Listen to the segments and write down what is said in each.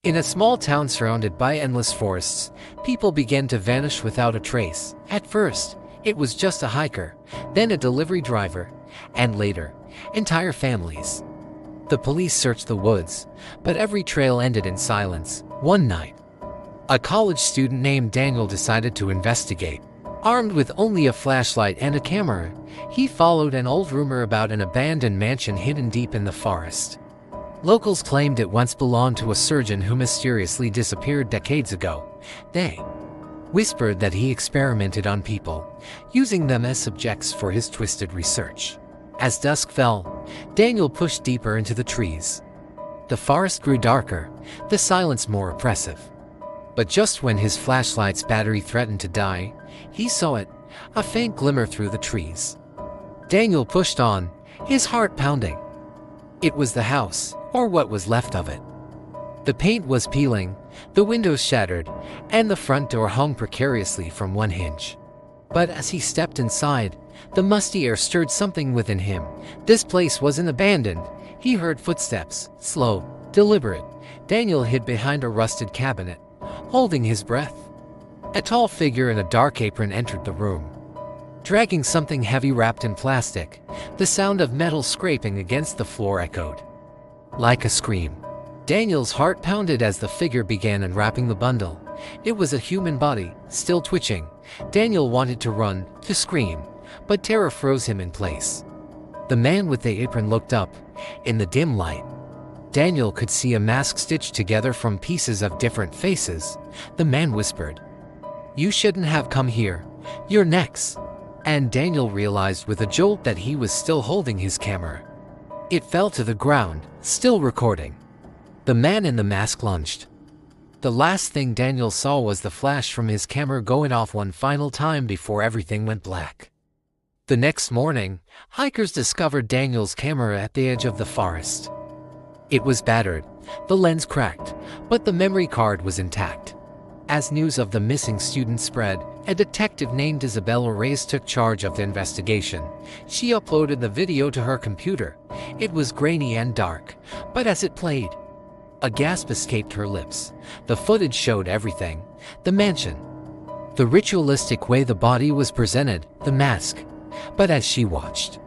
In a small town surrounded by endless forests, people began to vanish without a trace. At first, it was just a hiker, then a delivery driver, and later, entire families. The police searched the woods, but every trail ended in silence. One night, a college student named Daniel decided to investigate. Armed with only a flashlight and a camera, he followed an old rumor about an abandoned mansion hidden deep in the forest. Locals claimed it once belonged to a surgeon who mysteriously disappeared decades ago. They whispered that he experimented on people, using them as subjects for his twisted research. As dusk fell, Daniel pushed deeper into the trees. The forest grew darker, the silence more oppressive. But just when his flashlight's battery threatened to die, he saw it, a faint glimmer through the trees. Daniel pushed on, his heart pounding. It was the house, or what was left of it. The paint was peeling, the windows shattered, and the front door hung precariously from one hinge. But as he stepped inside, the musty air stirred something within him. This place wasn't abandoned. He heard footsteps, slow, deliberate. Daniel hid behind a rusted cabinet, holding his breath. A tall figure in a dark apron entered the room, dragging something heavy wrapped in plastic. The sound of metal scraping against the floor echoed like a scream. Daniel's heart pounded as the figure began unwrapping the bundle. It was a human body, still twitching. Daniel wanted to run, to scream, but terror froze him in place. The man with the apron looked up. In the dim light, Daniel could see a mask stitched together from pieces of different faces. The man whispered, "You shouldn't have come here. You're next." And Daniel realized with a jolt that he was still holding his camera. It fell to the ground, still recording. The man in the mask lunged. The last thing Daniel saw was the flash from his camera going off one final time before everything went black. The next morning, hikers discovered Daniel's camera at the edge of the forest. It was battered, the lens cracked, but the memory card was intact. As news of the missing student spread, a detective named Isabella Reyes took charge of the investigation. She uploaded the video to her computer. It was grainy and dark, but as it played, a gasp escaped her lips. The footage showed everything: the mansion, the ritualistic way the body was presented, the mask. But as she watched,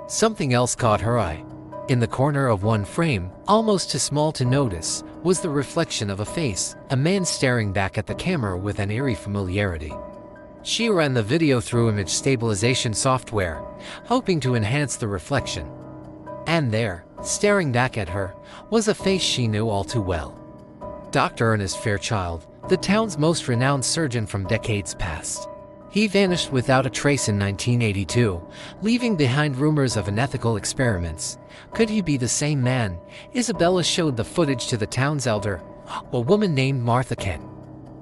something else caught her eye. In the corner of one frame, almost too small to notice, was the reflection of a face, a man staring back at the camera with an eerie familiarity. She ran the video through image stabilization software, hoping to enhance the reflection. And there, staring back at her, was a face she knew all too well. Dr. Ernest Fairchild, the town's most renowned surgeon from decades past. He vanished without a trace in 1982, leaving behind rumors of unethical experiments. Could he be the same man? Isabella showed the footage to the town's elder, a woman named Martha Kent.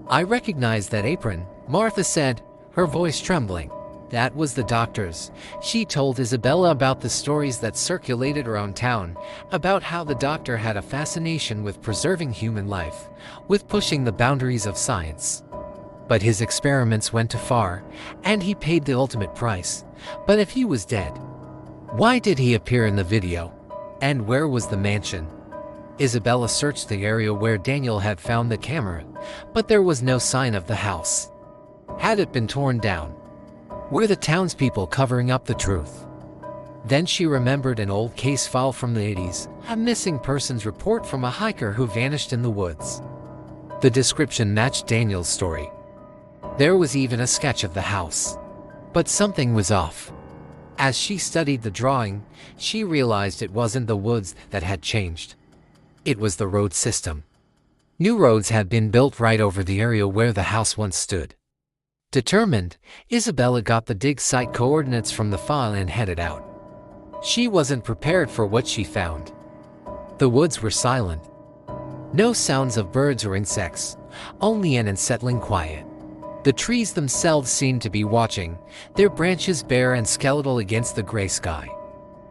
"I recognize that apron," Martha said, her voice trembling. That was the doctor's. She told Isabella about the stories that circulated around town, about how the doctor had a fascination with preserving human life, with pushing the boundaries of science. But his experiments went too far, and he paid the ultimate price. But if he was dead, why did he appear in the video? And where was the mansion? Isabella searched the area where Daniel had found the camera, but there was no sign of the house. Had it been torn down? Were the townspeople covering up the truth? Then she remembered an old case file from the 80s, a missing persons report from a hiker who vanished in the woods. The description matched Daniel's story. There was even a sketch of the house. But something was off. As she studied the drawing, she realized it wasn't the woods that had changed. It was the road system. New roads had been built right over the area where the house once stood. Determined, Isabella got the dig site coordinates from the file and headed out. She wasn't prepared for what she found. The woods were silent. No sounds of birds or insects, only an unsettling quiet. The trees themselves seemed to be watching, their branches bare and skeletal against the gray sky.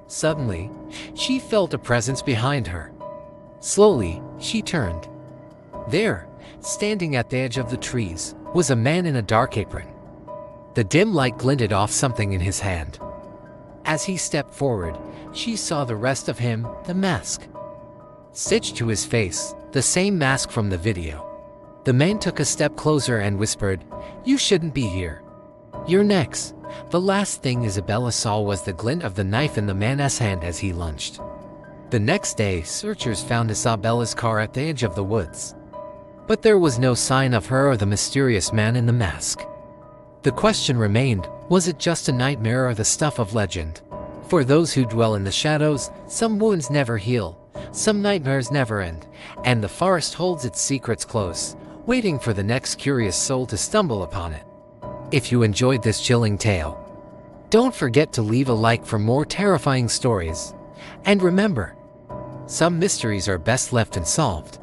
Suddenly, she felt a presence behind her. Slowly, she turned. There, standing at the edge of the trees, was a man in a dark apron. The dim light glinted off something in his hand. As he stepped forward, she saw the rest of him, the mask. Stitched to his face, The same mask from the video. The man took a step closer and whispered, "You shouldn't be here. You're next." The last thing Isabella saw was the glint of the knife in the man's hand as he lunged. The next day, searchers found Isabella's car at the edge of the woods. But there was no sign of her or the mysterious man in the mask. The question remained, was it just a nightmare or the stuff of legend? For those who dwell in the shadows, some wounds never heal, some nightmares never end, and the forest holds its secrets close, waiting for the next curious soul to stumble upon it. If you enjoyed this chilling tale, don't forget to leave a like for more terrifying stories. And remember, some mysteries are best left unsolved.